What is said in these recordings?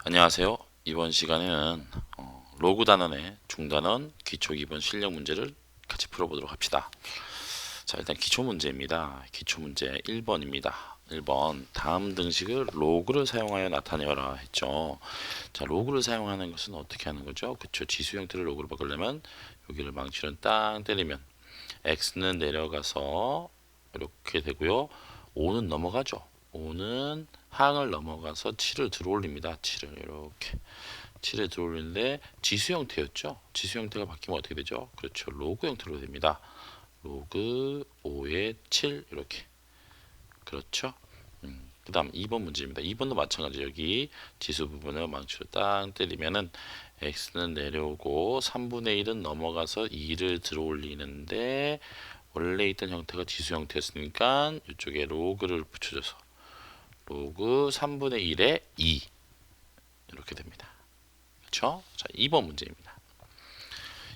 안녕하세요. 이번 시간에는 로그 단원의 중단원 기초 기본 실력 문제를 같이 풀어보도록 합시다. 자, 일단 기초 문제입니다. 기초 문제 1번입니다. 1번 다음 등식을 로그를 사용하여 나타내어라 했죠. 자, 로그를 사용하는 것은 어떻게 하는 거죠? 그쵸. 지수 형태를 로그로 바꾸려면 여기를 망치로 땅 때리면 x는 내려가서 이렇게 되고요. 5는 넘어가죠. 5는 항을 넘어가서 7을 들어올립니다. 7을 이렇게 7에 들어올리는데 지수 형태였죠. 지수 형태가 바뀌면 어떻게 되죠? 그렇죠. 로그 형태로 됩니다. 로그 5의 7 이렇게. 그렇죠. 그 다음 2번 문제입니다. 2번도 마찬가지 여기 지수 부분을 망치로 딱 때리면은 x는 내려오고 3분의 1은 넘어가서 2를 들어올리는데 원래 있던 형태가 지수 형태였으니까 이쪽에 로그를 붙여줘서 로그 3분의 1의 2 이렇게 됩니다. 그렇죠? 자, 2번 문제입니다.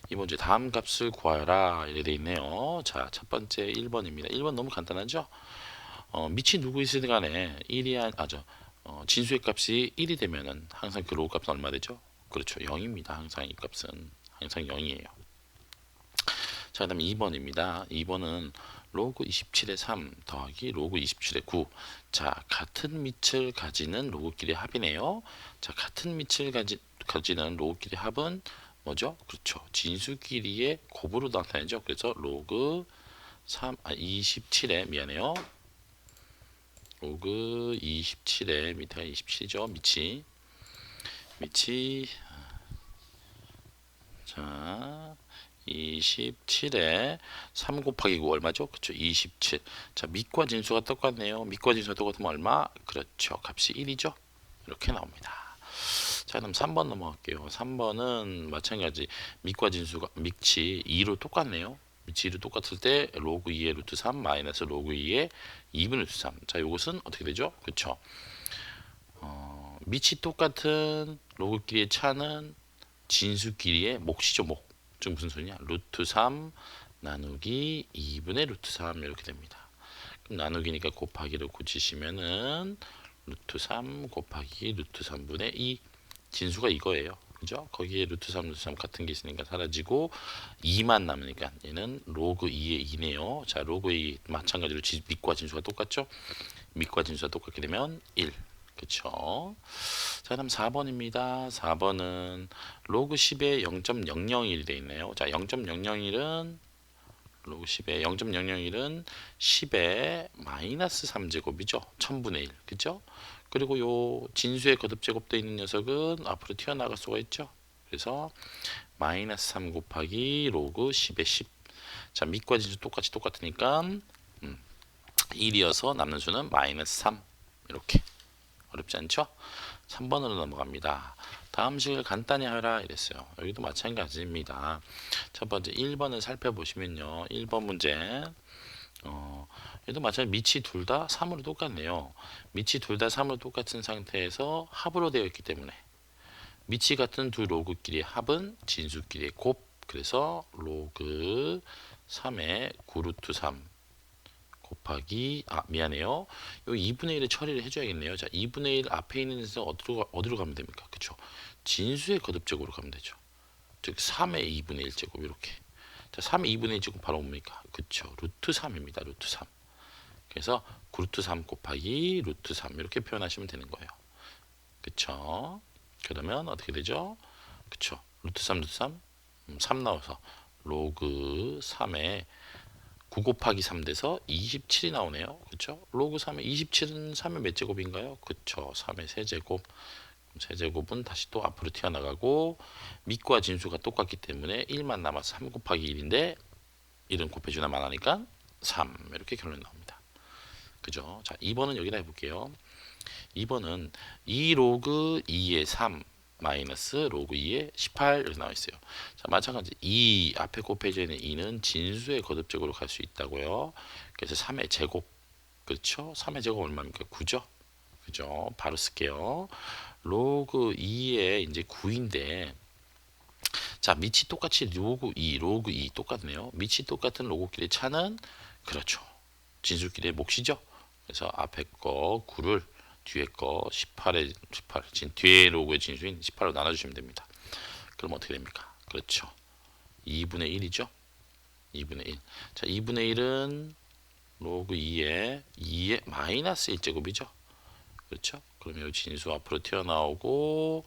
이번 문제 다음 값을 구하여라 이렇게 돼 있네요. 자, 첫 번째 1번입니다. 1번 너무 간단하죠? 밑이 누구 있으든 간에 1이 진수의 값이 1이 되면은 항상 그 로그 값은 얼마 되죠? 그렇죠. 0입니다. 항상 이 값은 항상 0이에요. 자, 그다음 2번입니다. 2번은 로그 27의 3 더하기 로그 27의 9. 자, 같은 밑을 가지는 로그끼리 합이네요. 자, 같은 밑을 가지는 로그끼리 합은 뭐죠? 그렇죠. 진수끼리의 곱으로 나타내죠. 그래서 로그 27에 미안해요. 로그 27에 밑에가 27이죠. 밑이 자 27에 3 곱하기 9 얼마죠? 그렇죠. 27. 자, 밑과 진수가 똑같네요. 밑과 진수가 똑같으면 얼마? 그렇죠. 값이 1이죠. 이렇게 나옵니다. 자, 그럼 3번 넘어갈게요. 3번은 마찬가지 밑과 진수가 밑이 2로 똑같네요. 밑이 2로 똑같을 때 로그 2의 루트 3 마이너스 로그 2의 2분의 루트 3. 자, 이것은 어떻게 되죠? 그렇죠. 밑이 똑같은 로그끼리의 차는 진수끼리의 몫이죠. 몫. 즉 무슨 소리냐? 루트 3 나누기 2분의 루트 3 이렇게 됩니다. 그럼 나누기니까 곱하기를 고치시면은 루트 3 곱하기 루트 3분의 2 진수가 이거예요. 그죠? 거기에 루트 3, 루트 3 같은 게 있으니까 사라지고 2만 남으니까 얘는 로그 2의 2네요. 자, 로그 2 마찬가지로 밑과 진수가 똑같죠? 밑과 진수가 똑같게 되면 1. 그쵸? 자, 그다음 4번입니다. 4번은 로그 10에 0.001이 되어 있네요. 자, 0.001은 로그 10에 0.001은 10의 마이너스 3제곱이죠. 1000분의 1. 그죠? 그리고 요 진수의 거듭 제곱되어 있는 녀석은 앞으로 튀어나갈 수가 있죠. 그래서 마이너스 3 곱하기 로그 10의 10. 자, 밑과 진수 똑같으니까 1이어서 남는 수는 마이너스 3. 이렇게. 어렵지 않죠? 3번으로 넘어갑니다. 다음 식을 간단히 하라 이랬어요. 여기도 마찬가지입니다. 첫 번째 1번을 살펴보시면요. 1번 문제 얘도 마찬가지 밑이 둘 다 3으로 똑같네요. 밑이 둘 다 3으로 똑같은 상태에서 합으로 되어 있기 때문에 밑이 같은 두 로그끼리의 합은 진수끼리의 곱. 그래서 로그 3의 9루트 3 곱하기 미안해요. 요 2분의 1을 처리를 해줘야겠네요. 자, 2분의 1 앞에 있는 데서 어디로 가면 됩니까? 그쵸? 진수의 거듭제곱으로 가면 되죠. 즉 3의 2분의 1 제곱 이렇게. 자, 3의 2분의 1 제곱 바로 뭡니까? 그쵸? 루트 3입니다. 루트 3. 그래서 9루트 3 곱하기 루트 3 이렇게 표현하시면 되는 거예요. 그쵸? 그러면 어떻게 되죠? 그쵸? 루트 3 루트 3 3 나와서 로그 3의 9 곱하기 3 돼서 27이 나오네요. 그렇죠? 로그 3의 27은 3의 몇 제곱인가요? 그렇죠. 3의 세제곱. 세제곱은 다시 또 앞으로 튀어나가고 밑과 진수가 똑같기 때문에 1만 남아서 3 곱하기 1인데 1은 곱해주나 만하니까 3 이렇게 결론이 나옵니다. 그죠? 자, 2번은 여기다 해볼게요. 2번은 2 로그 2의 3 마이너스 로그 2의 18 이렇게 나와 있어요. 자, 마찬가지 2 앞에 곱해져 있는 2는 진수의 거듭적으로 갈 수 있다고요. 그래서 3의 제곱. 그렇죠? 3의 제곱 얼마입니까? 9죠? 그죠? 바로 쓸게요. 로그 2의 이제 9인데 자, 밑이 똑같이 로그 2 똑같네요. 밑이 똑같은 로그끼리 차는 그렇죠. 진수끼리의 몫이죠. 그래서 앞에 거 9를 뒤에 거 18에 18 뒤에 로그의 진수인 18로 나눠주시면 됩니다. 그럼 어떻게 됩니까? 그렇죠. 2분의 1이죠. 2분의 1. 자, 2분의 1은 로그 2의 마이너스 1제곱이죠. 그렇죠? 그러면 이 진수 앞으로 튀어나오고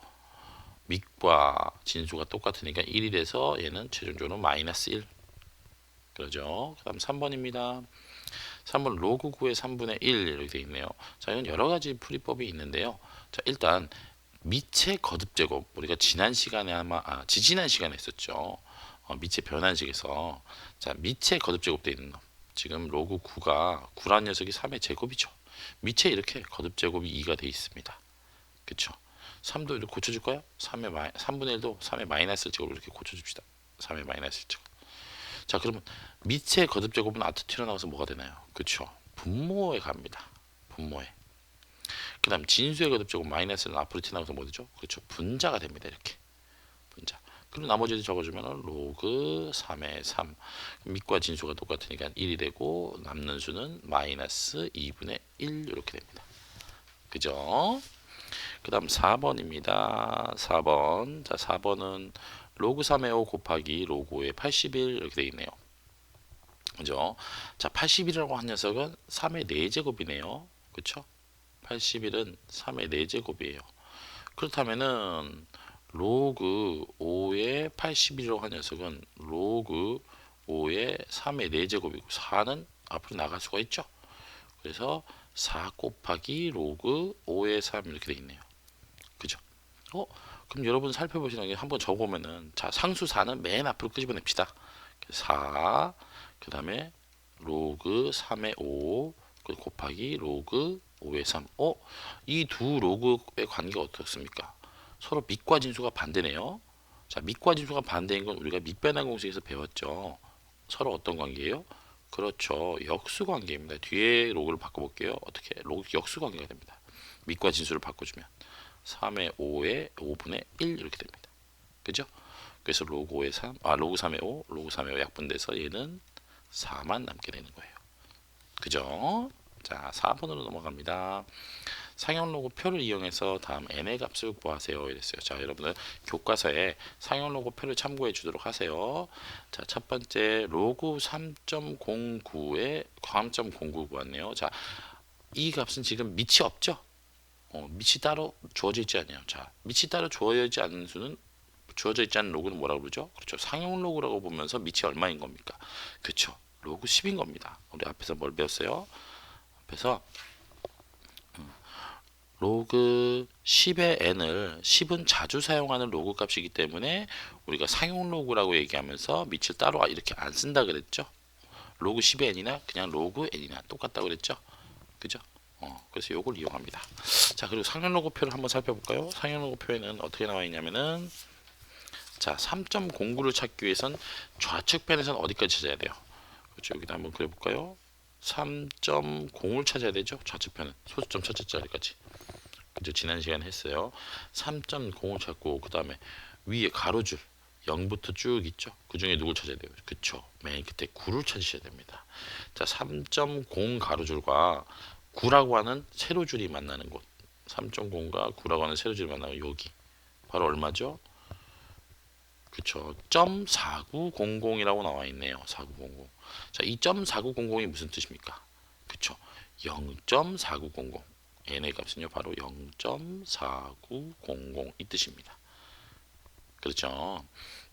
밑과 진수가 똑같으니까 1이 돼서 얘는 최종적으로 마이너스 1. 그러죠. 그 다음 3번입니다. 3번 로그 9의 3분의 1 이렇게 되어 있네요. 자, 이건 여러 가지 풀이법이 있는데요. 자, 일단 밑의 거듭 제곱 우리가 지난 시간에 지지난 시간에 했었죠. 밑의 변환식에서 자, 밑의 거듭 제곱되어 있는 놈. 지금 로그 9란 녀석이 3의 제곱이죠. 밑에 이렇게 거듭 제곱이 2가 되어 있습니다. 그쵸? 3도 이렇게 고쳐줄까요? 3분의 1도 3의 마이너스 제곱을 이렇게 고쳐줍시다. 3의 마이너스 제곱. 자, 그러면 밑의 거듭 제곱은 앞으로 튀어나와서 뭐가 되나요? 그쵸? 분모에 갑니다. 분모에. 그 다음 진수의 거듭 제곱 마이너스는 앞으로 튀어나와서 뭐 되죠? 그렇죠? 분자가 됩니다. 이렇게. 분자. 그리고 나머지를 적어주면 로그 3의 3. 밑과 진수가 똑같으니까 1이 되고 남는 수는 마이너스 2분의 1 이렇게 됩니다. 그죠? 그 다음 4번입니다. 4번. 자, 4번은 로그 3의 5 곱하기 로그 5의 81 이렇게 되어 있네요. 그죠? 자, 81이라고 한 녀석은 3의 4제곱이네요. 그쵸? 81은 3의 4제곱이에요. 그렇다면은 로그 5의 81이라고 한 녀석은 로그 5의 3의 4제곱이고 4는 앞으로 나갈 수가 있죠. 그래서 4 곱하기 로그 5의 3 이렇게 되어 있네요. 그죠? 그럼 여러분 살펴보시는 게 한번 적어보면은 자, 상수 4는 맨 앞으로 끄집어냅시다. 4 그 다음에 로그 3의 5 곱하기 로그 5의 3. 이 두 로그의 관계가 어떻습니까? 서로 밑과 진수가 반대네요. 자, 밑과 진수가 반대인 건 우리가 밑변환 공식에서 배웠죠. 서로 어떤 관계예요? 그렇죠. 역수 관계입니다. 뒤에 로그를 바꿔볼게요. 어떻게? 로그 역수 관계가 됩니다. 밑과 진수를 바꿔주면 3의 5의 5분의 1 이렇게 됩니다. 그죠? 그래서 로그 5의 3, 로그 3의 5, 로그 3의 5 약분돼서 얘는 4만 남게 되는 거예요. 그죠? 자, 4번으로 넘어갑니다. 상형 로고 표를 이용해서 다음 n의 값을 구하세요. 이랬어요. 자, 여러분은 교과서에 상형 로고 표를 참고해 주도록 하세요. 자, 첫 번째 로그 3.09에 3.09 구했네요. 자, 이 값은 지금 밑이 없죠? 밑이 따로 주어져 있지 않아요. 자, 밑이 따로 주어져 있지 않은 수는 주어져 있지 않은 로그는 뭐라고 그러죠? 그렇죠. 상형 로그라고 보면서 밑이 얼마인 겁니까? 그렇죠. 로그 10인 겁니다. 우리 앞에서 뭘 배웠어요? 앞에서 로그 10의 n을 10은 자주 사용하는 로그 값이기 때문에 우리가 상용 로그라고 얘기하면서 밑을 따로 이렇게 안 쓴다 그랬죠. 로그 10의 n이나 그냥 로그 n이나 똑같다고 그랬죠. 그죠? 그래서 요걸 이용합니다. 자, 그리고 상용 로그표를 한번 살펴볼까요? 상용 로그표에는 어떻게 나와 있냐면은 자, 3.09를 찾기 위해선 좌측편에선 어디까지 찾아야 돼요? 그렇죠. 여기다 한번 그려볼까요? 3.0을 찾아야 되죠. 좌측편은 소수점 첫째 자리까지. 그죠? 지난 시간에 했어요. 3.0을 찾고 그 다음에 위에 가로줄 0부터 쭉 있죠. 그 중에 누굴 찾아야 돼요? 그쵸? 맨 끝에 9를 찾으셔야 됩니다. 자, 3.0 가로줄과 9라고 하는 세로줄이 만나는 곳. 3.0과 9라고 하는 세로줄이 만나는 여기. 바로 얼마죠? 그쵸? 0.4900이라고 나와 있네요. 4900. 자, 이 0.4900이 무슨 뜻입니까? 그쵸? 0.4900. n의 값은요, 바로 0.4900 이 뜻입니다. 그렇죠?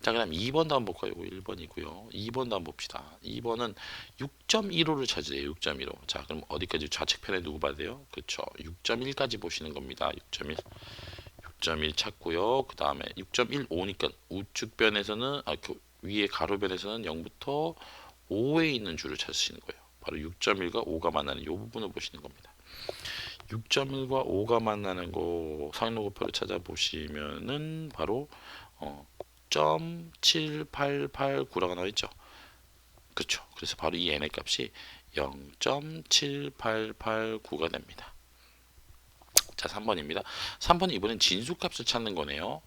자, 그 다음 2번도 한번 볼까요? 1번이고요. 2번도 한번 봅시다. 2번은 6.15를 찾으래요. 6.15. 자, 그럼 어디까지 좌측편에 누구 봐야 돼요? 그렇죠. 6.1까지 보시는 겁니다. 6.1. 6.1 찾고요. 그 다음에 6.15니까 우측변에서는 그 위에 가로변에서는 0부터 5에 있는 줄을 찾으시는 거예요. 바로 6.1과 5가 만나는 이 부분을 보시는 겁니다. 6.1과 5가 만나는 거 상로고표를 찾아보시면은 바로 0.7889라고 나와 있죠. 그렇죠. 그래서 바로 이 n의 값이 0.7889가 됩니다. 자, 3번입니다. 3번은 이번엔 진수값을 찾는 거네요.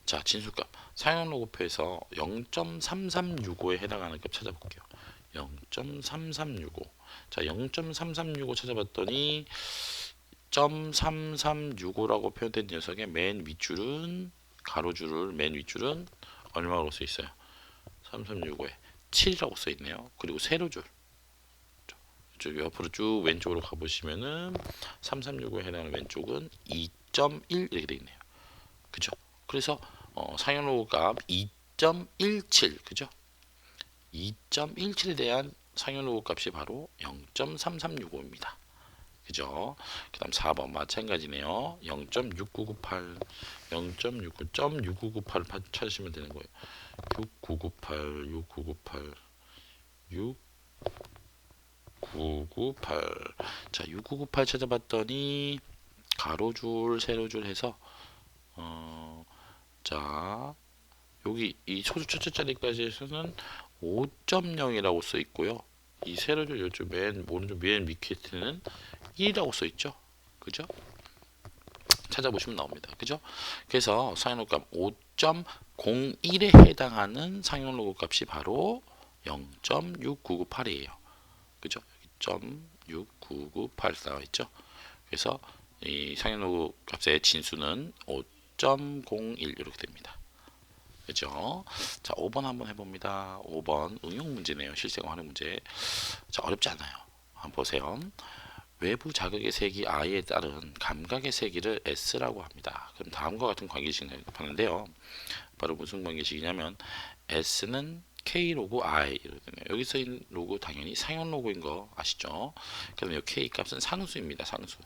자, 진수값. 사용 로그표에서 0.3365에 해당하는 값 찾아볼게요. 0.3365. 자, 0.3365 찾아봤더니 0.3365라고 표현된 녀석의 맨 윗줄은 가로줄을 맨 윗줄은 얼마로 써 있어요? 3365에 7이라고 써 있네요. 그리고 세로줄 쭉 옆으로 쭉 왼쪽으로 가보시면은 3365에 해당하는 왼쪽은 2.1 이렇게 돼 있네요. 그죠? 그래서 상용로그 값 2.17 그죠? 2.17에 대한 상용로그 값이 바로 0.3365입니다. 그죠? 그 다음 4번 마찬가지네요. 0.6998 0.69.6998을 찾으시면 되는 거예요. 6998 6998 6998 자 6998 찾아봤더니 가로줄 세로줄 해서 자 여기 이 소수 첫째 자리까지에서는 5.0이라고 써 있고요. 이 세로줄 요쪽 맨 오른쪽 맨 밑에는 1이라고 써 있죠. 그죠? 찾아보시면 나옵니다. 그죠? 그래서 상용로그 값 5.01에 해당하는 상용로그 값이 바로 0.6998이에요. 그죠? 0.6998 나와 있죠. 그래서 이 상용로그 값의 진수는 5.01 이렇게 됩니다. 그죠? 자, 5번 한번 해봅니다. 5번 응용 문제네요. 실생활 하는 문제. 자, 어렵지 않아요. 한번 보세요. 외부 자극의 세기 I에 따른 감각의 세기를 S라고 합니다. 그럼 다음과 같은 관계식을 하는데요. 바로 무슨 관계식이냐면 S는 K 로그 I 이러거든요. 여기 써있는 로그 당연히 상용 로그인 거 아시죠? 그다음에 K 값은 상수입니다. 상수.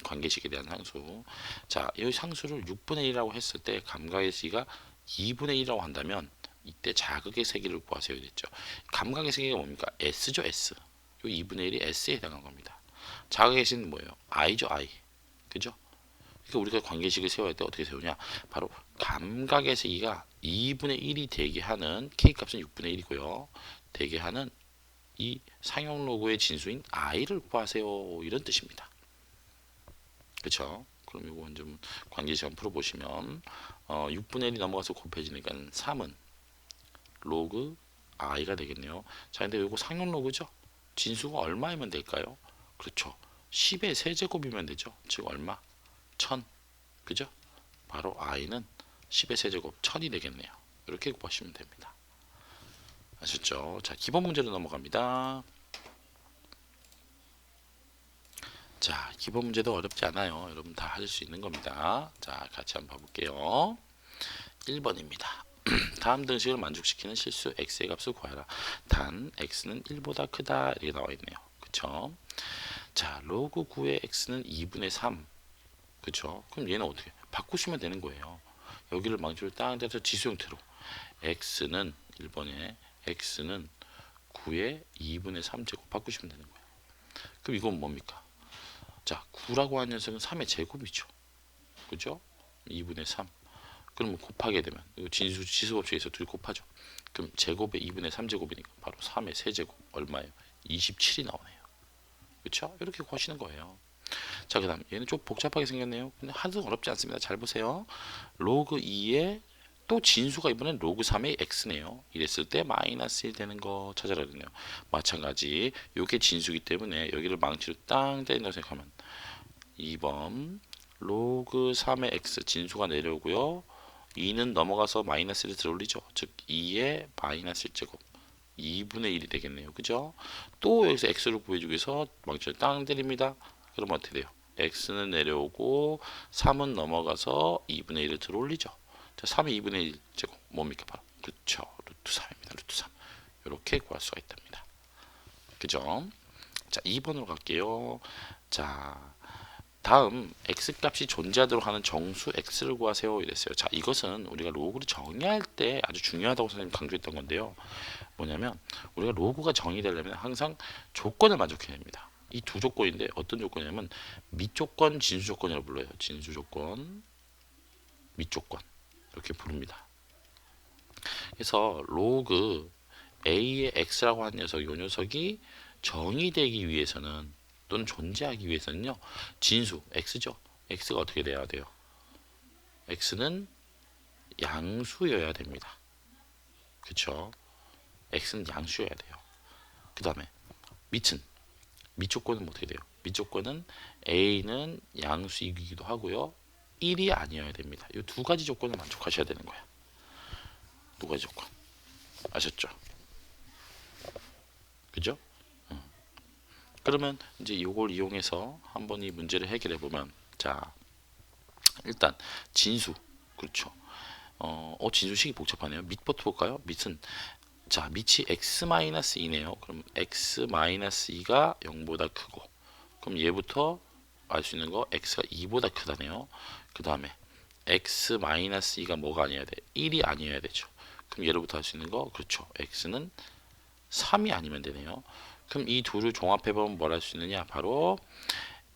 관계식에 대한 상수. 자, 이 상수를 6분의 1이라고 했을 때 감각의 세기가 2분의 1이라고 한다면 이때 자극의 세기를 구하세요. 됐죠? 감각의 세기가 뭡니까? S죠, S. 이 2분의 1이 S에 해당한 겁니다. 자극의 세기는 뭐예요? I죠, I. 그죠? 그러니까 우리가 관계식을 세워야 때 어떻게 세우냐? 바로 감각의 세기가 2분의 1이 되게 하는 K값은 6분의 1이고요. 되게 하는 이 상용 로그의 진수인 I를 구하세요. 이런 뜻입니다. 그쵸? 그럼 이거 먼저 관계식 한번 풀어보시면 6분의 1이 넘어가서 곱해지니까 3은 로그 I가 되겠네요. 자, 근데 이거 상용 로그죠? 진수가 얼마이면 될까요? 그렇죠. 10의 세제곱이면 되죠. 즉 얼마? 1000. 그죠? 바로 I는 10의 세제곱 1000이 되겠네요. 이렇게 보시면 됩니다. 아셨죠? 자, 기본 문제로 넘어갑니다. 자, 기본 문제도 어렵지 않아요. 여러분 다 하실 수 있는 겁니다. 자, 같이 한번 봐볼게요. 1번입니다. 다음 등식을 만족시키는 실수 x의 값을 구하라. 단 x는 1보다 크다 이렇게 나와 있네요. 그쵸? 자, 로그 9의 x는 2분의 3. 그쵸? 그럼 얘는 어떻게? 바꾸시면 되는 거예요. 여기를 망치로 딱 대서 지수 형태로 x는 1번에 x는 9의 2분의 3제곱 바꾸시면 되는 거예요. 그럼 이건 뭡니까? 자, 9라고 하는 녀석은 3의 제곱이죠. 그죠? 2분의 3. 그러면 곱하게 되면 지수법칙에서 둘이 곱하죠. 그럼 제곱의 2분의 3제곱이니까 바로 3의 세제곱 얼마예요? 27이 나오네요. 그렇죠? 이렇게 구하시는 거예요. 자, 그 다음 얘는 좀 복잡하게 생겼네요. 근데 하나도 어렵지 않습니다. 잘 보세요. 로그 2에 또 진수가 이번엔 로그 3의 x네요. 이랬을 때 마이너스 1 되는 거 찾아라 그러네요. 마찬가지 이게 진수기 때문에 여기를 망치로 땅 때린다고 생각하면 2번 로그 3의 x 진수가 내려오고요. 2는 넘어가서 마이너스 1을 들어올리죠. 즉 2의 마이너스 1제곱 2분의 1이 되겠네요. 그죠? 또 여기서 x를 구해주기 위해서 망치를 땅 때립니다. 그러면 어떻게 돼요? x는 내려오고 3은 넘어가서 2분의 1을 들어올리죠. 자, 3의 2분의 1제곱 뭡니까? 바로 그렇죠. 루트 3입니다. 루트 3. 이렇게 구할 수가 있답니다. 그죠? 자, 2번으로 갈게요. 자, 다음 x값이 존재하도록 하는 정수 x를 구하세요 이랬어요. 자, 이것은 우리가 로그를 정의할 때 아주 중요하다고 선생님 강조했던 건데요. 뭐냐면 우리가 로그가 정의되려면 항상 조건을 만족해야 됩니다. 이 두 조건인데 어떤 조건이냐면 밑조건, 진수조건이라고 불러요. 진수조건, 밑조건 이렇게 부릅니다. 그래서 로그 a의 x라고 하는 녀석, 이 녀석이 정의되기 위해서는 또는 존재하기 위해서는요, 진수 x죠. x가 어떻게 돼야 돼요? x는 양수여야 됩니다. 그쵸? x는 양수여야 돼요. 그 다음에 밑은 밑조건은 어떻게 돼요? 밑조건은 A는 양수이기도 하고요. 1이 아니어야 됩니다. 이 두 가지 조건을 만족하셔야 되는 거야. 두 가지 조건. 아셨죠? 그죠? 그러면 이제 이걸 이용해서 한번 이 문제를 해결해 보면, 자, 일단 진수. 그렇죠. 진수식이 복잡하네요. 밑부터 볼까요? 밑은, 자, 밑이 x-2네요. 그럼 x-2가 0보다 크고, 그럼 얘부터 알 수 있는 거 x가 2보다 크다네요. 그 다음에 x-2가 뭐가 아니어야 돼? 1이 아니어야 되죠. 그럼 얘로부터 알 수 있는 거, 그렇죠. x는 3이 아니면 되네요. 그럼 이 둘을 종합해보면 뭘 할 수 있느냐? 바로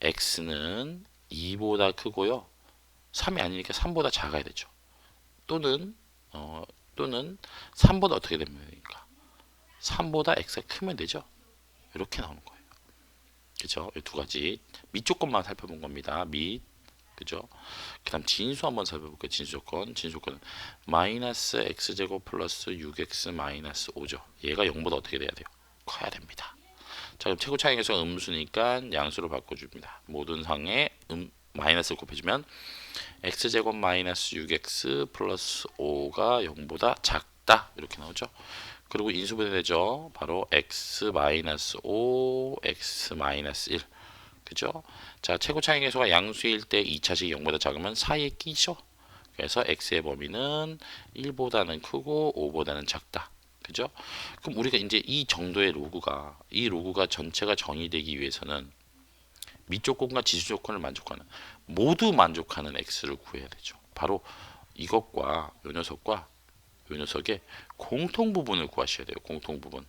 x는 2보다 크고요. 3이 아니니까 3보다 작아야 되죠. 또는 3보다 어떻게 되면 되니까 3보다 x가 크면 되죠. 이렇게 나오는 거예요. 그죠? 이 두 가지 밑조건만 살펴본 겁니다. 밑, 그죠? 그 다음 진수 한번 살펴볼게요. 진수조건. 진수조건은 마이너스 x제곱 플러스 6x 마이너스 5죠. 얘가 0보다 어떻게 돼야 돼요? 커야 됩니다. 자, 그럼 최고 차이에서 음수니까 양수로 바꿔줍니다. 모든 상에 마이너스를 곱해주면 x제곱 마이너스 6x 플러스 5가 0보다 작다. 이렇게 나오죠. 그리고 인수분해되죠. 바로 x 마이너스 5, x 마이너스 1. 그죠? 자, 최고 차이계수가 양수일 때 2차식이 0보다 작으면 사이에 끼죠. 그래서 x의 범위는 1보다는 크고 5보다는 작다. 그죠? 그럼 우리가 이제 이 정도의 로그가, 이 로그가 전체가 정의되기 위해서는 밑조건과 지수조건을 모두 만족하는 x를 구해야 되죠. 바로 이것과 요 녀석과 요 녀석의 공통부분을 구하셔야 돼요. 공통부분.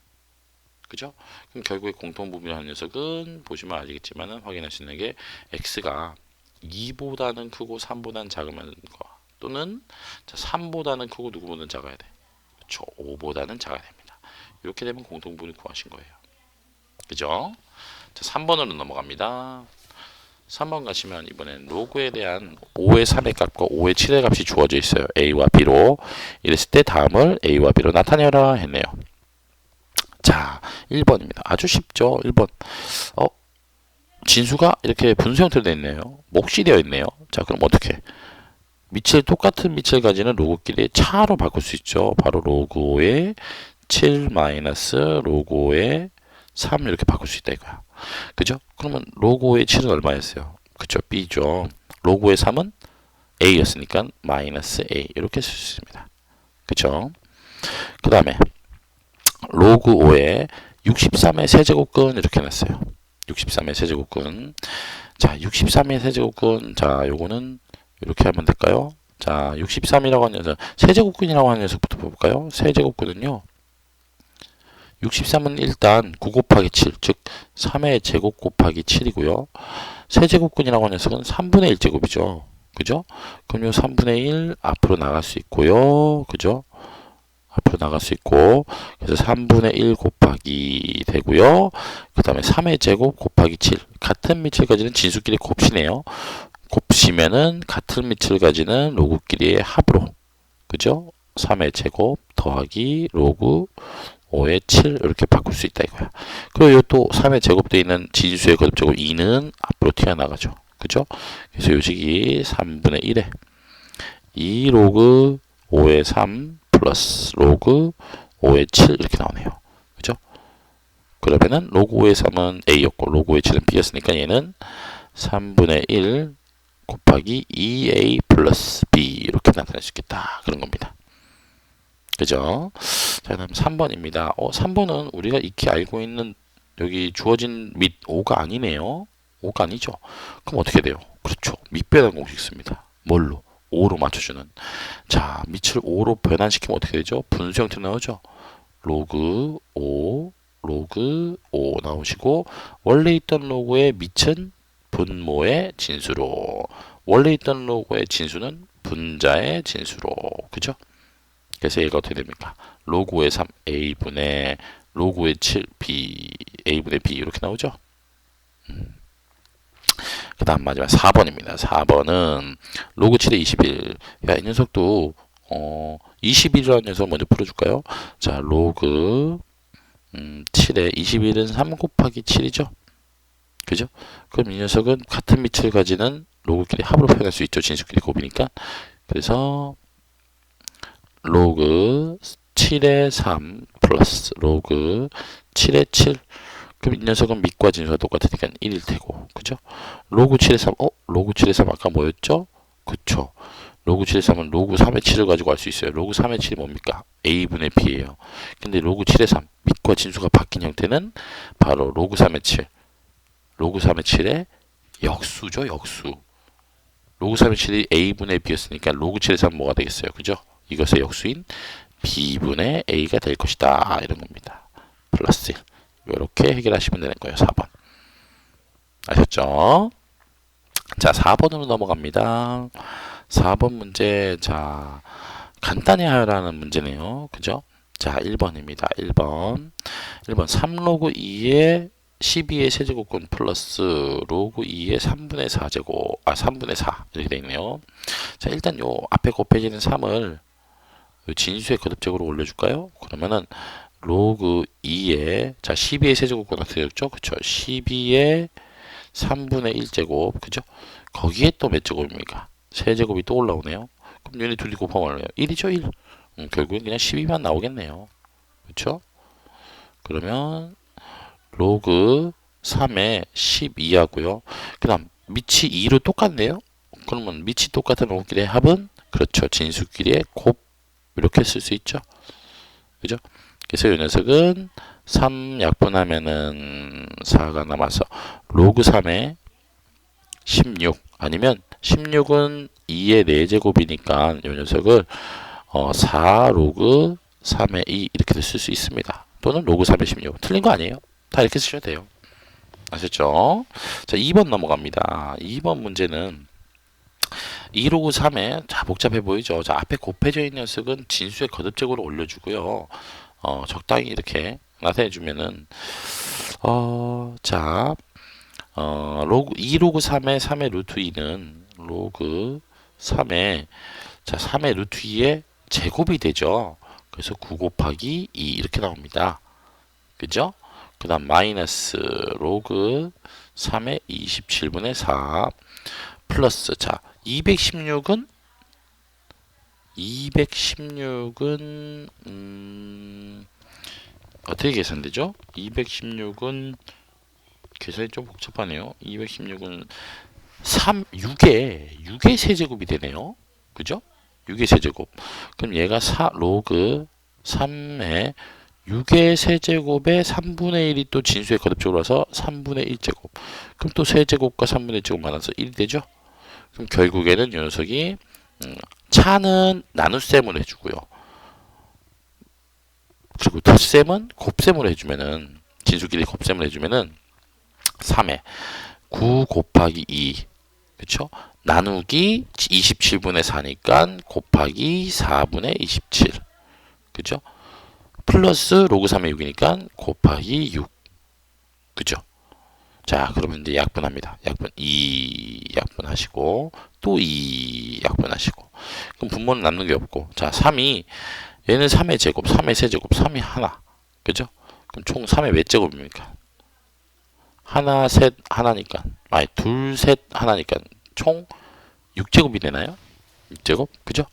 그죠? 그럼 결국에 공통부분이라는 녀석은 보시면 알겠지만 확인할 수 있는 게 x가 2보다는 크고 3보다는 작으면 거, 또는 3보다는 크고 누구보다는 작아야 돼. 그렇죠? 5보다는 작아야 됩니다. 이렇게 되면 공통부분을 구하신 거예요. 그죠? 자, 3번으로 넘어갑니다. 3번 가시면 이번엔 로그에 대한 5의 3의 값과 5의 7의 값이 주어져 있어요. A와 B로. 이랬을 때 다음을 A와 B로 나타내라 했네요. 자, 1번입니다. 아주 쉽죠. 1번. 진수가 이렇게 분수 형태로 되어 있네요. 몫이 되어 있네요. 자, 그럼 어떻게? 똑같은 밑을 가지는 로그끼리 차로 바꿀 수 있죠. 바로 로그 5의 7 마이너스 로그 5의 3 이렇게 바꿀 수 있다 이거야. 그죠? 그러면 로그 5의 7은 얼마였어요? 그쵸? B죠. 로그 5의 3은 A였으니까 마이너스 A 이렇게 쓸 수 있습니다. 그쵸? 그 다음에 로그 5의 63의 세제곱근 이렇게 놨어요. 63의 세제곱근. 자, 63의 세제곱근. 자, 요거는 이렇게 하면 될까요? 자, 63이라고 하는 녀석, 세제곱근이라고 하는 녀석부터 볼까요? 세제곱근은요. 63은 일단 9 곱하기 7, 즉 3의 제곱 곱하기 7이고요. 세제곱근이라고 하는 녀석은 3분의 1 제곱이죠. 그죠? 그럼 요 3분의 1 앞으로 나갈 수 있고요. 그죠? 앞으로 나갈 수 있고, 그래서 3분의 1 곱하기 되고요. 그 다음에 3의 제곱 곱하기 7. 같은 밑을 가지는 진수끼리 곱시네요. 곱시면은 같은 밑을 가지는 로그끼리의 합으로. 그죠? 3의 제곱 더하기 로그 5의 7 이렇게 바꿀 수 있다 이거야. 그리고 또 3의 제곱되어 있는 진수의 거듭제곱 2는 앞으로 튀어나가죠. 그죠? 그래서 요식이 3분의 1에 2 로그 5의 3 플러스 로그 5의 7 이렇게 나오네요. 그죠? 그러면은 로그 5의 3은 A였고 로그 5의 7은 B였으니까 얘는 3분의 1 곱하기 2A 플러스 B 이렇게 나타낼 수 있겠다. 그런 겁니다. 그죠? 자, 다음 3번입니다. 3번은 우리가 익히 알고 있는 여기 주어진 밑 5가 아니네요. 5가 아니죠? 그럼 어떻게 돼요? 그렇죠. 밑변환 공식 씁니다. 뭘로? 5로 맞춰주는. 자, 밑을 5로 변환시키면 어떻게 되죠? 분수 형태 나오죠? 로그 5, 로그 5 나오시고, 원래 있던 로그의 밑은 분모의 진수로, 원래 있던 로그의 진수는 분자의 진수로. 그죠? 그래서 얘가 어떻게 됩니까? 로그 5의 3 A분의 로그 5의 7 B A분의 B 이렇게 나오죠? 그 다음 마지막 4번입니다. 4번은 로그 7의 21. 야, 이 녀석도 21이라는 녀석 먼저 풀어줄까요? 자, 로그 7의 21은 3 곱하기 7이죠? 그죠? 그럼 이 녀석은 같은 밑을 가지는 로그끼리 합으로 표현할 수 있죠. 진수끼리 곱이니까. 그래서 로그 7의 3 플러스 로그 7의 7. 그럼 이 녀석은 밑과 진수가 똑같으니까 1일 테고. 그죠? 로그 7의 3. 로그 7의 3 아까 뭐였죠? 그쵸. 로그 7의 3은 로그 3의 7을 가지고 알 수 있어요. 로그 3의 7이 뭡니까? a분의 b예요. 근데 로그 7의 3, 밑과 진수가 바뀐 형태는 바로 로그 3의 7. 로그 3의 7의 역수죠, 역수. 로그 3의 7이 a분의 b였으니까 로그 7의 3은 뭐가 되겠어요? 그죠? 이것의 역수인 b분의 a가 될 것이다. 이런 겁니다. 플러스 1. 이렇게 해결하시면 되는 거예요. 4번. 아셨죠? 자, 4번으로 넘어갑니다. 4번 문제. 자, 간단히 하여라는 문제네요. 그죠? 자, 1번입니다. 1번 3로그 2의 12의 세제곱근 플러스 로그 2의 3분의 4제곱 3분의 4 이렇게 되어 있네요. 자, 일단 요 앞에 곱해지는 3을 진수의 거듭적으로 올려줄까요? 그러면은 로그 2의 자 12의 세제곱근 어떻게 되었죠? 그쵸? 12의 3분의 1제곱 그죠? 거기에 또 몇 제곱입니까? 세제곱이 또 올라오네요. 그럼 얘네 둘이 곱하면 얼마예요? 1이죠 1. 결국엔 그냥 12만 나오겠네요. 그쵸? 그러면 로그 3에 12 하고요. 그 다음 밑이 2로 똑같네요. 그러면 밑이 똑같은 로그끼리의 합은 그렇죠. 진수끼리의 곱 이렇게 쓸 수 있죠. 그죠? 그래서 이 녀석은 3 약분하면은 4가 남아서 로그 3에 16 아니면 16은 2의 4제곱이니까 이 녀석을 4 로그 3의 2 이렇게 쓸 수 있습니다. 또는 로그 3의 16 틀린 거 아니에요. 다 이렇게 쓰셔도 돼요. 아셨죠? 자, 2번 넘어갑니다. 2번 문제는 2로그 3에 자 복잡해 보이죠? 자, 앞에 곱해져 있는 녀석은 진수의 거듭적으로 올려주고요. 적당히 이렇게 나타내 주면은 자 로그 2로그 3의 3의 루트 2는 로그 3의 자 3의 루트 2의 제곱이 되죠. 그래서 9 곱하기 2 이렇게 나옵니다. 그죠? 그 다음 마이너스 로그 3의 27분의 4 플러스 자 216은 어떻게 계산되죠? 216은 계산이 좀 복잡하네요. 216은 6의 세제곱이 되네요. 그죠? 6의 세제곱. 그럼 얘가 로그 3의 6의 세제곱에 3분의 1이 또 진수의 거듭적으로 와서 3분의 1제곱. 그럼 또 세제곱과 3분의 1제곱 많아서 1이 되죠? 그럼 결국에는 이 녀석이 차는 나눗셈을 해주고요. 그리고 덧셈은 곱셈을 해주면은 진수끼리 곱셈을 해주면은 3에 9 곱하기 2 그쵸? 나누기 27분의 4니까 곱하기 4분의 27 그죠? 플러스 로그 3의 6이니까 곱하기 6 그죠? 자, 그러면 이제 약분합니다. 약분 2 약분하시고 또 2 약분하시고 그럼 분모는 남는 게 없고 자, 3이 얘는 3의 제곱, 3의 세제곱, 3이 하나 그죠? 그럼 총 3의 몇 제곱입니까? 하나, 셋, 하나니까 아니, 둘, 셋, 하나니까 총 6제곱이 되나요? 6제곱? 그죠?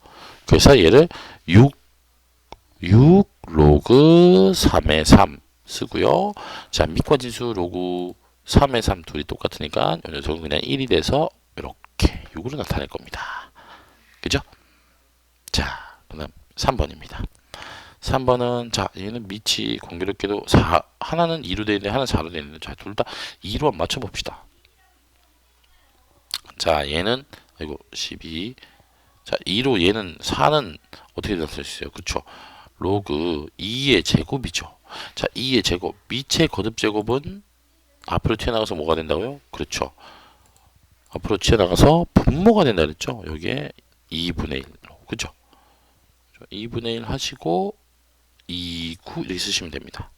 그래서 얘를 6 로그 3의 3 쓰고요. 자, 밑과 진수 로그 3의 3 둘이 똑같으니까 이 녀석은 그냥 1이 돼서 이렇게 6으로 나타낼 겁니다. 그죠? 자, 그 다음 3번입니다. 3번은 자, 얘는 밑이 공교롭게도 하나는 2로 되어 있는데 하나는 4로 되어 있는데 자, 둘 다 2로 한번 맞춰 봅시다. 자, 얘는 이거 12 자, 2로 얘는 4는 어떻게 나타낼 수 있어요? 그쵸? 로그 2의 제곱이죠. 자, 2의 제곱. 밑의 거듭 제곱은 앞으로 튀어나가서 뭐가 된다고요? 그렇죠. 앞으로 튀어나가서 분모가 된다 그랬죠? 여기에 2분의 1로. 그죠? 2분의 1 하시고 2, 9 이렇게 쓰시면 됩니다.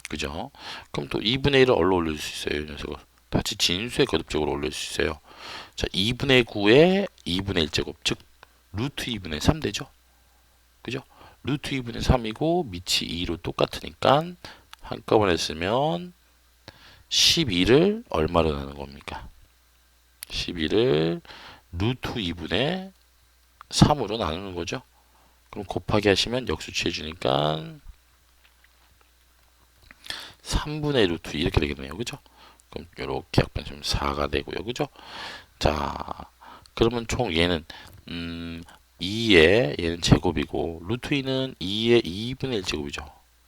그죠? 그럼 또 2분의 1을 얼로 올릴 수 있어요? 이 녀석을. 같이 진수의 거듭적으로 올릴 수 있어요. 자, 2분의 9에 2분의 1제곱. 즉, 루트 2분의 3 되죠? 그죠? 루트 2분의 3이고 밑이 2로 똑같으니까 한꺼번에 쓰면 12를 얼마로 나눈 겁니까? 12를 루트 2분의 3으로 나누는 거죠. 그럼 곱하기 하시면 역수취해 주니까 3분의 루트 이렇게 되겠네요. 그죠? 그럼 이렇게 약분하시면 4가 되고요. 그죠? 자, 그러면 총 얘는 2의 얘는 제곱이고 루트 2는 2의 2분의 1 제곱이죠.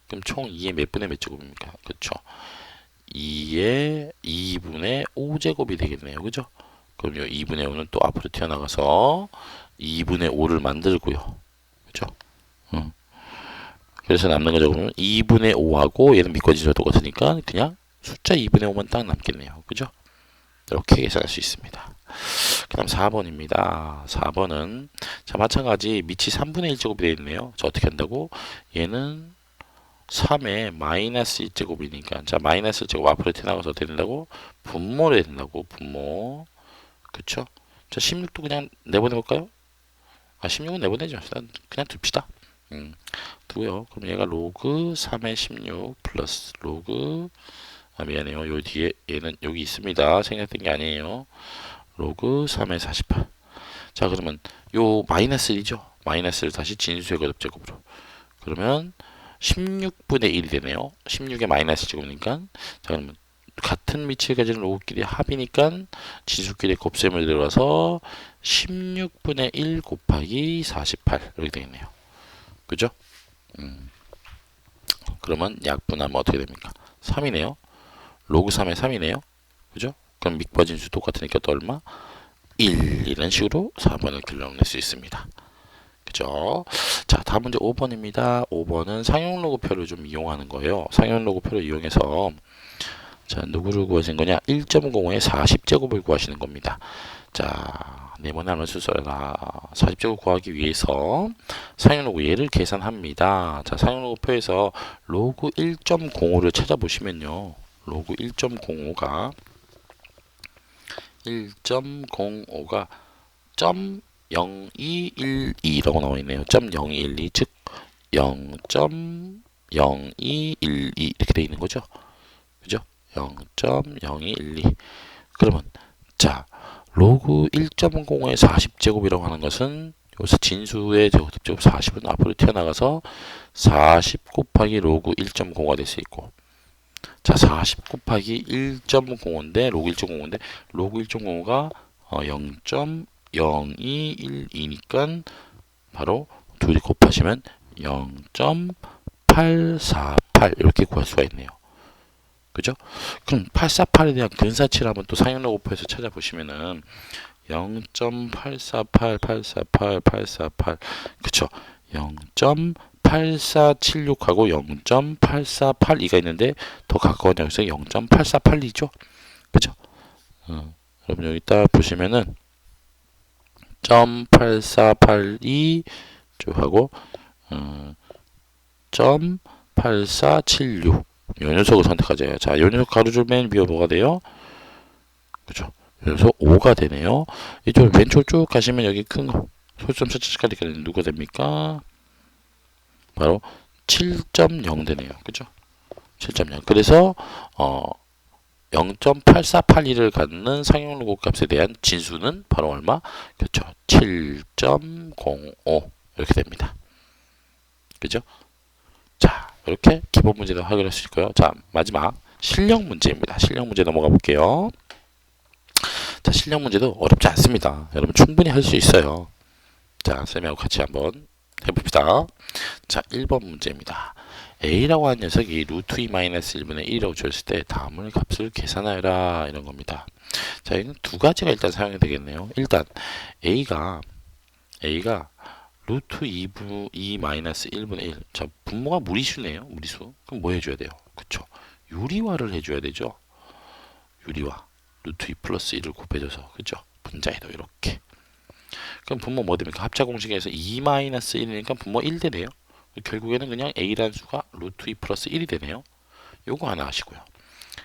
그럼 총 2의 몇 분의 몇 제곱입니까? 그쵸? 2의 2분의 5 제곱이 되겠네요. 그죠? 그럼 요 2분의 5는 또 앞으로 튀어나가서 2분의 5를 만들고요. 그죠? 그래서 남는 거 적으면 2분의 5하고 얘는 밑거지가 똑같으니까 그냥 숫자 2분의 5만 딱 남겠네요. 그죠? 이렇게 계산할 수 있습니다. 그 다음 4번입니다. 4번은 자 마찬가지 밑이 3분의 1 제곱이 되어 있네요. 자 어떻게 한다고? 얘는 3의 마이너스 1제곱이니까 자 마이너스 1제곱 앞으로 튀어나가서 어떻게 된다고? 분모를 해야 된다고. 분모. 그쵸? 자 16도 그냥 내보내볼까요? 아 16은 내보내죠. 그냥 둡시다. 두고요. 그럼 얘가 로그 3의 16 플러스 로그 미안해요. 요 뒤에 얘는 여기 있습니다. 생략된 게 아니에요. 로그 3의 48. 자 그러면 요 마이너스 1이죠. 마이너스를 다시 진수의 거듭제곱으로. 그러면 16분의 1이 되네요. 16의 마이너스 제곱이니까 자 그러면 같은 위치에 가지는 로그끼리 합이니까 진수끼리 곱셈을 들어서 16분의 1 곱하기 48 이렇게 되겠네요. 그죠? 그러면 약분하면 어떻게 됩니까? 3이네요. 로그 3의 3이네요. 그죠? 그럼 밑빠진수 똑같으니까 또 얼마? 1 이런 식으로 4번을 길러낼 수 있습니다. 그죠? 자, 다음 문제 5번입니다. 5번은 상용로그표를 좀 이용하는 거예요. 상용로그표를 이용해서 자, 누구를 구하신 거냐? 1.05의 40제곱을 구하시는 겁니다. 자, 네모네 함수 써라. 40제곱 구하기 위해서 상용로그 얘를 계산합니다. 자, 상용로그표에서 로그 1.05를 찾아보시면요. 로그 1.05가 0.0212라고 나와 있네요. 0.0212 즉 0.0212 이렇게 되어 있는 거죠. 그죠? 0.0212. 그러면 자 로그 1.05의 40제곱이라고 하는 것은 여기서 진수의 제곱 40은 앞으로 튀어나가서 40 곱하기 로그 1.05가 될 수 있고 자 40 곱하기 1.05인데 로그 1.05인데 로그 1.05가 0.0212니까 바로 둘이 곱하시면 0.848 이렇게 구할 수가 있네요. 그죠? 그럼 848에 대한 근사치를 한번 또 상용로그표에서 찾아보시면은 0.848 그쵸? 0.8476하고 0.8482가 있는데 더 가까운 양수가 0.8482죠? 그죠? 여러분 여기 딱 보시면은 0.8482 하고 0.8476 요 녀석을 선택하세요. 자, 요 녀석 가로줄 맨 위에 뭐가 돼요? 그죠? 그래서 5가 되네요. 이쪽 왼쪽 쭉 가시면 여기 큰 거, 소점 설치까지 누가 됩니까? 바로 7.0 되네요. 그죠? 7.0. 그래서 0.8482를 갖는 상용로그 값에 대한 진수는 바로 얼마? 그렇죠. 7.05 이렇게 됩니다. 그죠? 자, 이렇게 기본 문제도 확인할 수 있고요. 자, 마지막 실력 문제입니다. 실력 문제 넘어가 볼게요. 자, 실력 문제도 어렵지 않습니다. 여러분 충분히 할 수 있어요. 자, 쌤하고 같이 한번 해봅시다. 자, 1번 문제입니다. a라고 하는 녀석이 루트 2-1분의 1이라고 주었을 때 다음을 값을 계산하여라 이런 겁니다. 자, 이는 두 가지가 일단 사용이 되겠네요. 일단 a가 루트 2-1분의 1. 자, 분모가 무리수네요. 무리수. 그럼 뭐 해줘야 돼요? 그쵸? 유리화를 해줘야 되죠. 유리화. 루트 2 플러스 1을 곱해줘서. 그죠? 분자에도 이렇게. 그럼 분모 뭐 됩니까? 합차 공식에서 2-1이니까 분모 1 되네요. 결국에는 그냥 a라는 수가 루트 2 플러스 1이 되네요. 요거 하나 하시고요.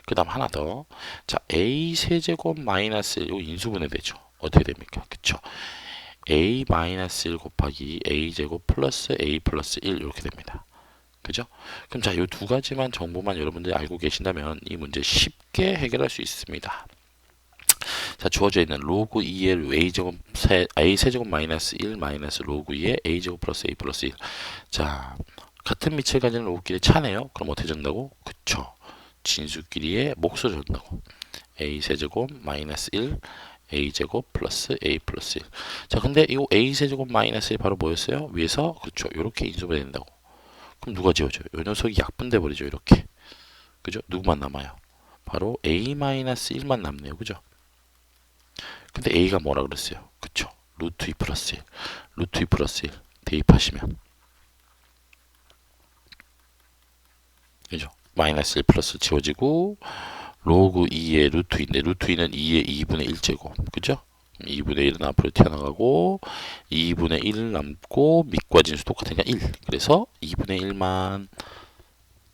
그 다음 하나 더. 자, a 세제곱 마이너스 1. 요거 인수분해 되죠. 어떻게 됩니까? 그쵸? a 마이너스 1 곱하기 a 제곱 플러스 a 플러스 1 이렇게 됩니다. 그죠? 그럼 자, 요 두 가지만 정보만 여러분들이 알고 계신다면 이 문제 쉽게 해결할 수 있습니다. 자, 주어져 있는 로그 2의 a제곱 a 세제곱 마이너스 1 마이너스 로그 2의 a제곱 플러스 a 플러스 1. 자, 같은 밑을 가지는 로그끼리 차네요. 그럼 어떻게 적는다고? 그쵸. 진수끼리의 몫을 적는다고. a 세제곱 마이너스 1 a제곱 플러스 a 플러스 1. 자, 근데 이 a 세제곱 마이너스 1 바로 뭐였어요? 위에서 그렇죠. 이렇게 인수분해 된다고. 그럼 누가 지워져요? 이 녀석이 약분돼 버리죠. 이렇게. 그죠? 누구만 남아요? 바로 a 마이너스 1만 남네요. 그죠? 근데 a가 뭐라 그랬어요? 그쵸? 루트 2 플러스 1. 루트 2 플러스 1 대입하시면 그죠? 마이너스 1 플러스 지워지고 로그 2의 루트 2인데 루트 2는 2의 2분의 1제곱 그죠? 2분의 1은 앞으로 튀어나가고 2분의 1을 남고 밑과 진수 똑같으니까 1. 그래서 2분의 1만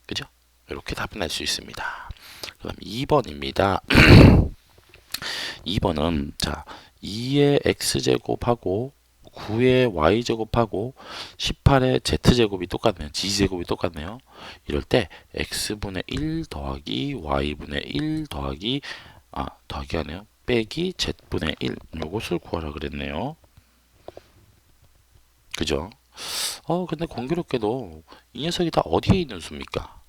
그죠? 이렇게 답이 날 수 있습니다. 그 다음 2번입니다. 2번은 자 2의 x제곱하고 9의 y제곱하고 18의 z제곱이 똑같네요. g제곱이 똑같네요. 이럴 때 x분의 1 더하기 y분의 1 더하기 더하기 하네요. 빼기 z분의 1 요것을 구하라 그랬네요. 그죠? 근데 공교롭게도 이 녀석이 다 어디에 있는 수입니까?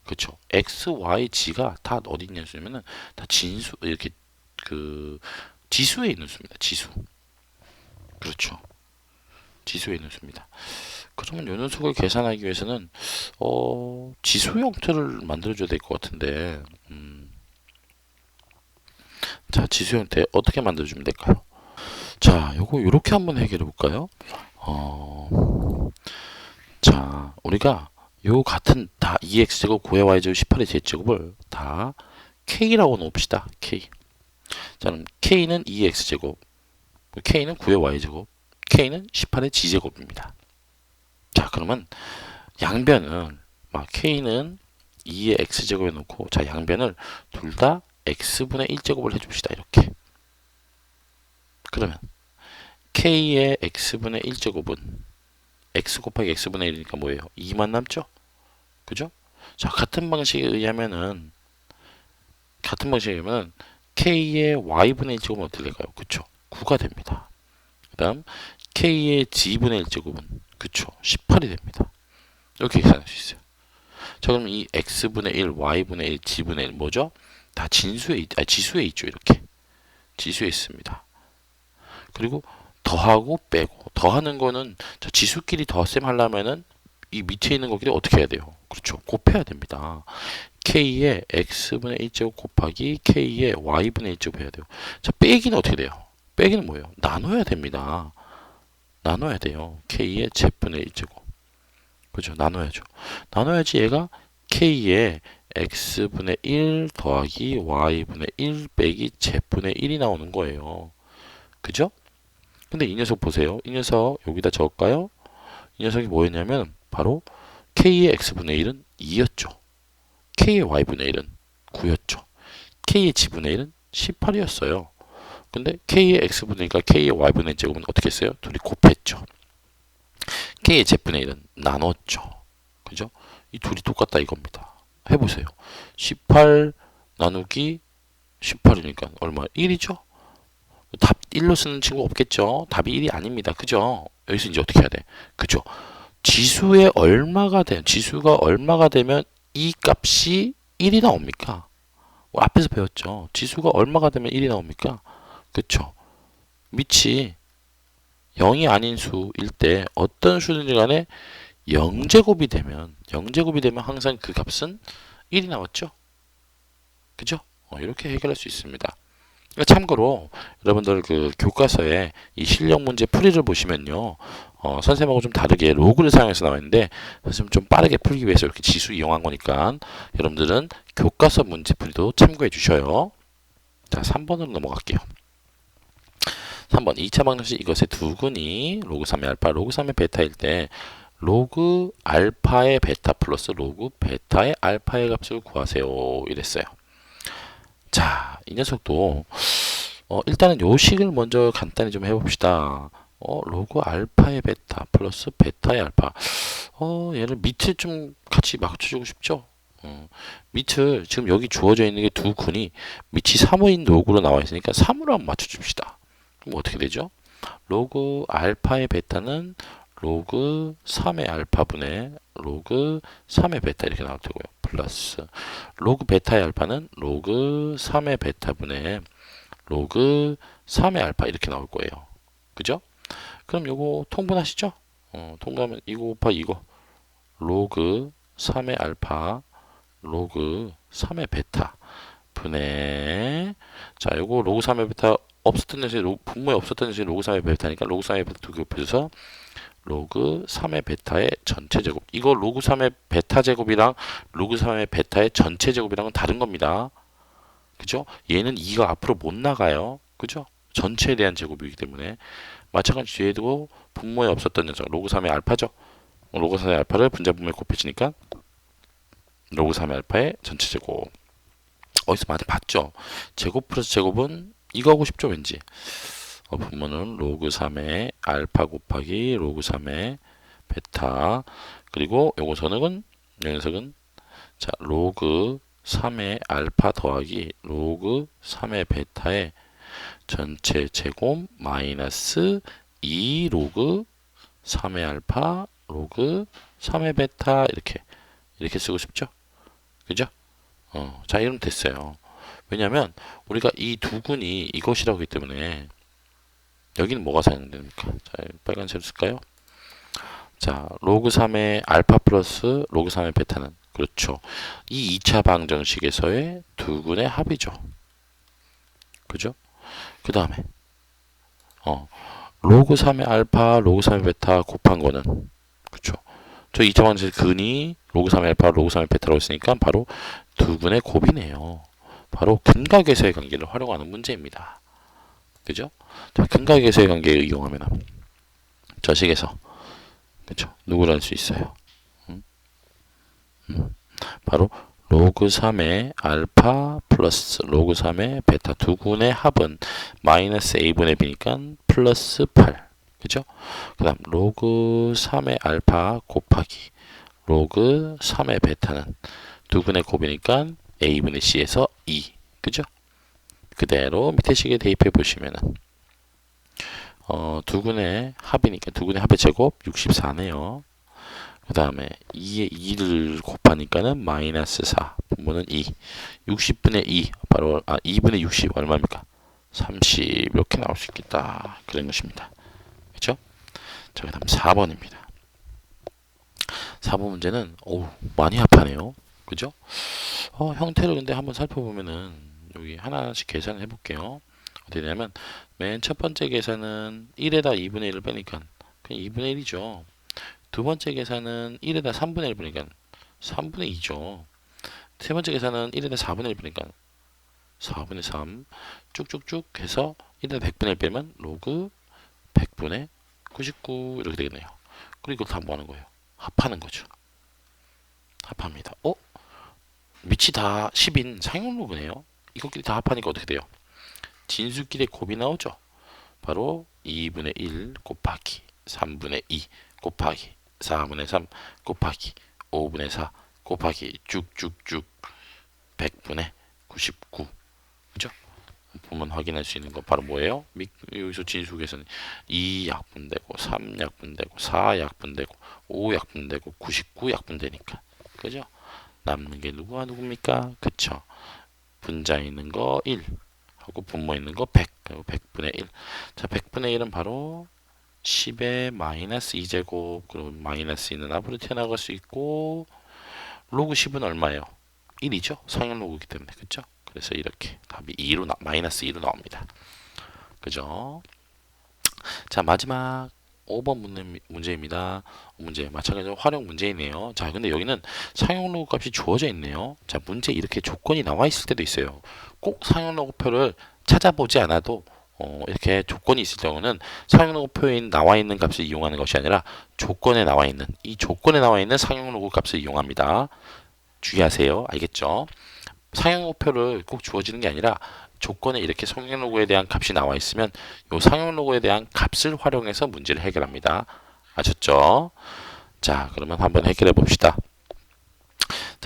그쵸? x, y, g가 다 어디 있는 수냐면은 다 진수 이렇게 그 지수에 있는 수입니다. 지수. 그렇죠. 지수에 있는 수입니다. 그러면 요 녀석을 계산하기 위해서는 지수 형태를 만들어줘야 될 것 같은데 자 지수 형태 어떻게 만들어주면 될까요? 자 요거 요렇게 한번 해결해 볼까요? 자 우리가 요 같은 다 2x제곱 9의 y제곱 18의 z제곱을 다 k라고 놓읍시다. k. 자 그럼 k는 2x제곱 k는 9의 y제곱 k는 18의 g제곱입니다. 자 그러면 양변은 k는 2의 x제곱에 놓고 자 양변을 둘 다 x분의 1제곱을 해줍시다. 이렇게 그러면 k의 x분의 1제곱은 x 곱하기 x분의 1이니까 뭐예요? 2만 남죠? 그죠? 자 같은 방식에 의하면은 k의 y분의 1제곱은 어떻게 될까요? 그쵸? 9가 됩니다. 그 다음 k의 g분의 1제곱은 그쵸? 18이 됩니다. 이렇게 계산할 수 있어요. 자 그럼 이 x분의 1, y분의 1, g분의 1 뭐죠? 다 지수에 있죠. 이렇게 지수에 있습니다. 그리고 더하고 빼고 더하는 거는 지수끼리 더셈 하려면은 이 밑에 있는 거끼리 어떻게 해야 돼요? 그렇죠. 곱해야 됩니다. k의 x분의 1제곱 곱하기 k의 y분의 1제곱 해야 돼요. 자 빼기는 어떻게 돼요? 빼기는 뭐예요? 나눠야 됩니다. 나눠야 돼요. k의 z분의 1제곱 그죠? 나눠야죠. 나눠야지 얘가 k의 x분의 1 더하기 y분의 1 빼기 z분의 1이 나오는 거예요. 그죠? 근데 이 녀석 보세요. 이 녀석 여기다 적을까요? 이 녀석이 뭐였냐면 바로 k의 x분의 1은 2였죠. k의 y분의 1은 9였죠. k의 g분의 1은 18이었어요. 근데 k의 x분의 1과 k의 y분의 제곱은 어떻게 했어요? 둘이 곱했죠. k의 z분의 1은 나눴죠. 그죠? 이 둘이 똑같다 이겁니다. 해보세요. 18 나누기 18이니까 얼마? 1이죠? 답 1로 쓰는 친구 없겠죠? 답이 1이 아닙니다. 그죠? 여기서 이제 어떻게 해야 돼? 그죠? 지수가 얼마가 되면 이 값이 1이 나옵니까? 앞에서 배웠죠. 지수가 얼마가 되면 1이 나옵니까? 그쵸? 밑이 0이 아닌 수일 때 어떤 수든지 간에 0제곱이 되면 항상 그 값은 1이 나왔죠? 그죠? 이렇게 해결할 수 있습니다. 참고로 여러분들 그 교과서에 이 실력 문제 풀이를 보시면요. 선생님하고 좀 다르게 로그를 사용해서 나와 있는데 선생님 좀 빠르게 풀기 위해서 이렇게 지수 이용한 거니까 여러분들은 교과서 문제 풀이도 참고해 주셔요. 자, 3번으로 넘어갈게요. 3번 2차 방정식 이것의 두근이 로그 3의 알파, 로그 3의 베타일 때 로그 알파의 베타 플러스 로그 베타의 알파의 값을 구하세요. 이랬어요. 자, 이 녀석도 일단은 요 식을 먼저 간단히 좀 해봅시다. 로그 알파의 베타 플러스 베타의 알파. 얘를 밑을 좀 같이 맞춰주고 싶죠? 밑을 지금 여기 주어져 있는 게 두 군이 밑이 3인 로그로 나와 있으니까 3으로 한번 맞춰줍시다. 그럼 어떻게 되죠? 로그 알파의 베타는 로그 3의 알파분의 로그 3의 베타 이렇게 나올 테고요. 플러스 로그 베타의 알파는 로그 3의 베타분의 로그 3의 알파 이렇게 나올 거예요. 그죠? 그럼 요거 통분하시죠? 통분하면 이거 곱하 이거 로그 3의 알파 로그 3의 베타 분의 자 요거 로그 3의 베타 없었던 녀석이 분모에 없었던 녀석이 로그 3의 베타니까 로그 3의 베타 두 개 곱해줘서 로그 3의 베타의 전체 제곱. 이거 로그 3의 베타 제곱이랑 로그 3의 베타의 전체 제곱이랑은 다른 겁니다. 그죠? 얘는 2가 앞으로 못 나가요. 그죠? 전체에 대한 제곱이기 때문에 마찬가지 뒤에도 분모에 없었던 녀석 로그 3의 알파죠. 로그 3의 알파를 분자 분모에 곱해주니까 로그 3의 알파의 전체 제곱. 어디서 많이 봤죠? 제곱 플러스 제곱은 이거 하고 싶죠 왠지. 분모는 로그 3의 알파 곱하기 로그 3의 베타 그리고 요거서는 이 녀석은 자 로그 3의 알파 더하기 로그 3의 베타의 전체 제곱 마이너스 2 로그 3의 알파 로그 3의 베타 이렇게 쓰고 싶죠? 그죠? 자 이러면 됐어요. 왜냐면 우리가 이 두 군이 이것이라고 했기 때문에 여기는 뭐가 사용됩니까? 자, 빨간색을 쓸까요? 자, 로그 3의 알파 플러스 로그 3의 베타는 그렇죠. 이 2차 방정식에서의 두 군의 합이죠. 그죠? 그 다음에 로그 3의 알파 로그 3의 베타 곱한 거는 그렇죠. 저 2차 방정식 근이 로그 3의 알파 로그 3의 베타라고 했으니까 바로 두 군의 곱이네요. 바로 근각에서의 관계를 활용하는 문제입니다. 그죠? 자, 근각에서의 관계를 이용하면 저 식에서 그쵸? 누구를 할 수 있어요? 바로 로그 3의 알파 플러스 로그 3의 베타 두 군의 합은 마이너스 a분의 b니까 플러스 8 그죠? 그 다음 로그 3의 알파 곱하기 로그 3의 베타는 두 군의 곱이니까 a분의 c에서 2 그죠? 그대로 밑에 식에 대입해 보시면은 두 군의 합이니까 두 군의 합의 제곱 64네요. 그 다음에 2에 2를 곱하니까는 마이너스 4 분모는 2 60분의 2 바로 2분의 60 얼마입니까? 30 이렇게 나올 수 있겠다 그런 것입니다. 그렇죠? 자, 그 다음 4번입니다. 4번 문제는 많이 합하네요. 그죠? 형태를 근데 한번 살펴보면은 여기 하나씩 계산을 해볼게요. 어떻게 되냐면 맨 첫 번째 계산은 1에다 2분의 1을 빼니까 그냥 2분의 1이죠. 두 번째 계산은 1에다 3분의 1 빼니까 3분의 2죠. 세 번째 계산은 1에다 4분의 1 빼니까 4분의 3 쭉쭉쭉 해서 1에다 100분의 1 빼면 로그 100분의 99 이렇게 되겠네요. 그리고 이걸 다 뭐 하는 거예요? 합하는 거죠. 합합니다. 밑이 다 10인 상용 로그네요. 이것끼리 다 합하니까 어떻게 돼요? 진수끼리 곱이 나오죠. 바로 2분의 1 곱하기 3분의 2 곱하기 4분의 3 곱하기 5분의 4 곱하기 쭉쭉쭉 100분의 99 그죠? 보면 확인할 수 있는 거 바로 뭐예요? 여기서 진수에서는 2 약분되고 3 약분되고 4 약분되고 5 약분되고 99 약분되니까 그죠? 남는 게 누구와 누굽니까? 그쵸? 분자에 있는 거 1 하고 분모에 있는 거 100 그리고 100분의 1 자 100분의 1은 바로 10의 마이너스 2제곱 그리고 마이너스 2는 앞으로 튀어나갈 수 있고 로그 10은 얼마예요? 1이죠? 상형 로그이기 때문에 그죠? 그래서 이렇게 답이 2로 마이너스 2로 나옵니다. 그죠? 자 마지막 5번 문제입니다. 문제 마찬가지로 활용 문제이네요. 자 근데 여기는 상용 로그 값이 주어져 있네요. 자 문제 이렇게 조건이 나와 있을 때도 있어요. 꼭 상용 로그표를 찾아보지 않아도 이렇게 조건이 있을 경우는 상용 로그표에 나와 있는 값을 이용하는 것이 아니라 조건에 나와 있는 이 조건에 나와 있는 상용 로그 값을 이용합니다. 주의하세요. 알겠죠? 상용 로그표를 꼭 주어지는 게 아니라 조건에 이렇게 상용 로그에 대한 값이 나와 있으면 이 상용 로그에 대한 값을 활용해서 문제를 해결합니다. 아셨죠? 자, 그러면 한번 해결해 봅시다.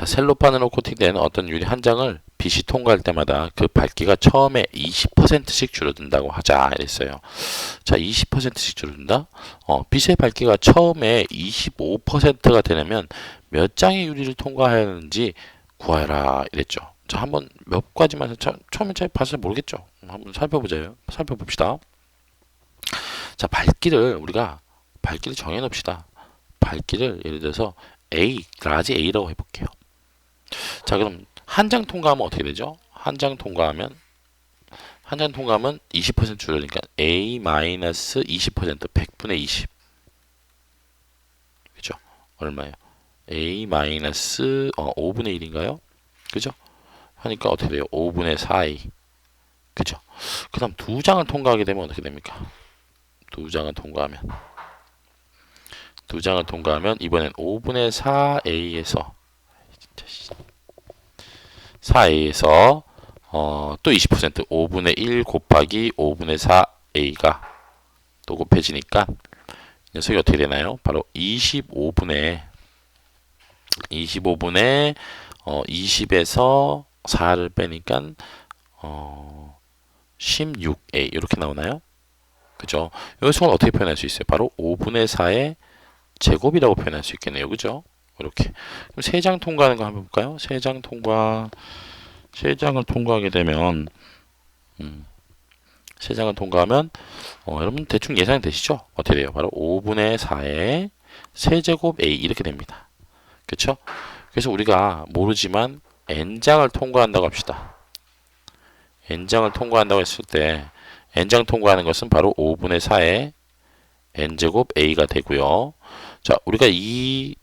자, 셀로판으로 코팅된 어떤 유리 한 장을 빛이 통과할 때마다 그 밝기가 처음에 20%씩 줄어든다고 하자 이랬어요. 자, 20%씩 줄어든다? 빛의 밝기가 처음에 25%가 되려면 몇 장의 유리를 통과해야 하는지 구하라 이랬죠. 자, 한번 몇 가지만 처음에 잘 봐서 모르겠죠. 한번 살펴봅시다. 자, 우리가 밝기를 정해놓읍시다. 밝기를 예를 들어서 라지 A라고 해볼게요. 자, 그럼 한 장 통과하면 어떻게 되죠? 한 장 통과하면 20% 줄으니까 A-20% 100분의 20. 그죠? 얼마예요? A-5분의 1인가요? 그죠? 하니까 어떻게 돼요? 5분의 4A. 그죠? 그 다음 두 장을 통과하게 되면 어떻게 됩니까? 두 장을 통과하면 이번엔 5분의 4A에서 또 20% 5분의 1 곱하기 5분의 4A가 또 곱해지니까 녀석이 어떻게 되나요? 바로 25분의 20에서 4를 빼니까 16A 이렇게 나오나요? 그죠? 여기서 어떻게 표현할 수 있어요? 바로 5분의 4의 제곱이라고 표현할 수 있겠네요. 그죠? 이렇게. 그럼 3장 통과하는 거 한번 볼까요? 3장을 통과하게 되면 3장을 통과하면 여러분 대충 예상되시죠? 어떻게 돼요? 바로 5분의 4의 세제곱 A 이렇게 됩니다. 그쵸? 그래서 우리가 모르지만 n장을 통과한다고 합시다. n장을 통과한다고 했을 때 n장 통과하는 것은 바로 5분의 4의 n제곱 a가 되고요. 자, 우리가 이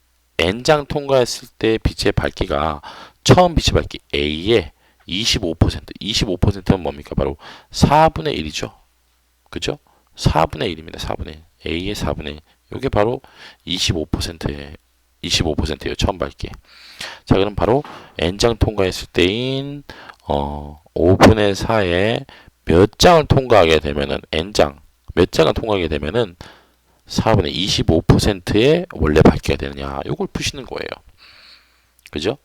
n장 통과했을 때 빛의 밝기가 처음 빛의 밝기 a의 25%는 뭡니까? 바로 4분의 1이죠. 그죠? 4분의 1입니다. 4분의 1. a의 4분의 1. 이게 바로 25%예요. 처음 밝기. 자, 그럼 바로 n장 통과했을 때인 5분의 4에 몇 장을 통과하게 되면은 n장 몇 장을 통과하게 되면은 4분의 25%의 원래 밝기가 되느냐. 요걸 푸시는 거예요. 그죠?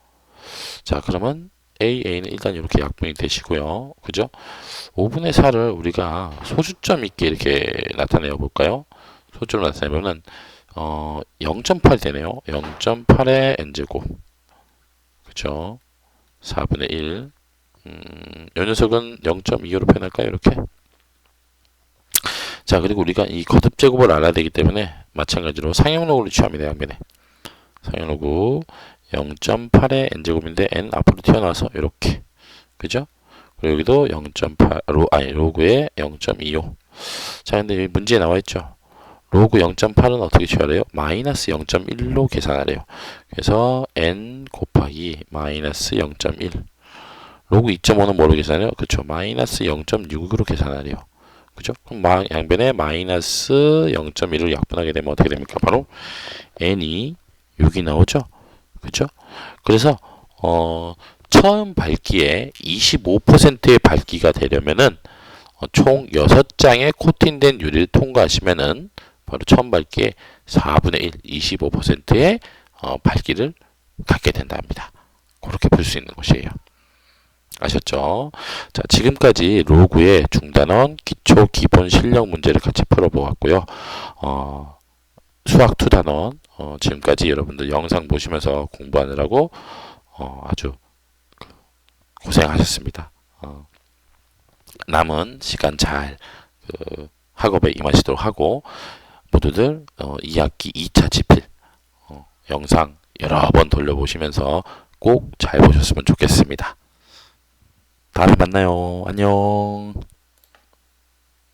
자, 그러면 AA는 일단 이렇게 약분이 되시고요. 그죠? 5분의 4를 우리가 소수점 있게 이렇게 나타내어 볼까요? 소수점을 나타내면은 0.8 되네요. 0.8의 n제곱. 그죠? 4분의 1. 요 녀석은 0.25로 표현할까요? 이렇게. 자, 그리고 우리가 이 거듭 제곱을 알아야 되기 때문에 마찬가지로 상용로그를 취합니다. 양변에. 상용로그 0.8의 n제곱인데 n 앞으로 튀어나와서 이렇게. 그죠? 그리고 여기도 0.8 로그에 0.25. 자, 근데 여기 문제에 나와 있죠. 로그 0.8은 어떻게 취하래요? 마이너스 0.1로 계산하래요. 그래서 n 곱하기 마이너스 0.1. 로그 2.5는 뭐로 계산해요? 그쵸. 마이너스 0.6으로 계산하래요. 그죠? 그럼 양변에 마이너스 0.1을 약분하게 되면 어떻게 됩니까? 바로 n이 6이 나오죠? 그죠? 그래서 처음 밝기에 25%의 밝기가 되려면은 총 6장의 코팅된 유리를 통과하시면은 바로 처음 밝기에 4분의 1, 25%의 밝기를 갖게 된다 합니다. 그렇게 볼 수 있는 것이에요. 아셨죠? 자, 지금까지 로그의 중단원 기초 기본 실력 문제를 같이 풀어보았고요. 수학 2단원 지금까지 여러분들 영상 보시면서 공부하느라고 아주 고생하셨습니다. 남은 시간 잘 학업에 임하시도록 하고 모두들 2학기 2차 지필 영상 여러 번 돌려보시면서 꼭 잘 보셨으면 좋겠습니다. 다음에 만나요. 안녕.